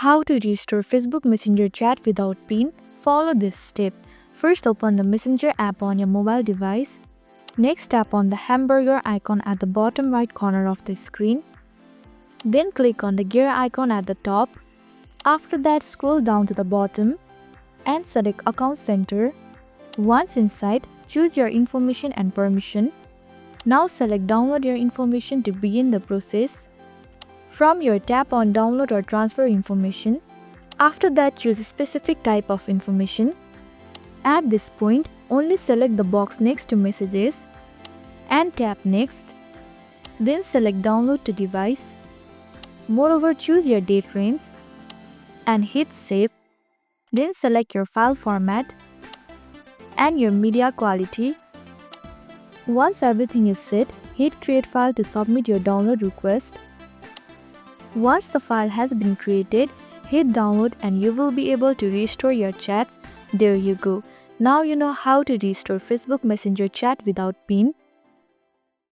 How to restore Facebook Messenger chat without PIN? Follow this step. First, open the Messenger app on your mobile device. Next, tap on the hamburger icon at the bottom right corner of the screen. Then click on the gear icon at the top. After that, scroll down to the bottom and select Account Center. Once inside, choose your information and permission. Now select Download your information to begin the process. From here, tap on Download or Transfer information. After that, choose a specific type of information. At this point, only select the box next to Messages and tap Next. Then select Download to device. Moreover, choose your date range and hit Save. Then select your file format and your media quality. Once everything is set, hit Create File to submit your download request. Once the file has been created, hit Download and you will be able to restore your chats. There you go. Now you know how to restore Facebook Messenger chat without PIN.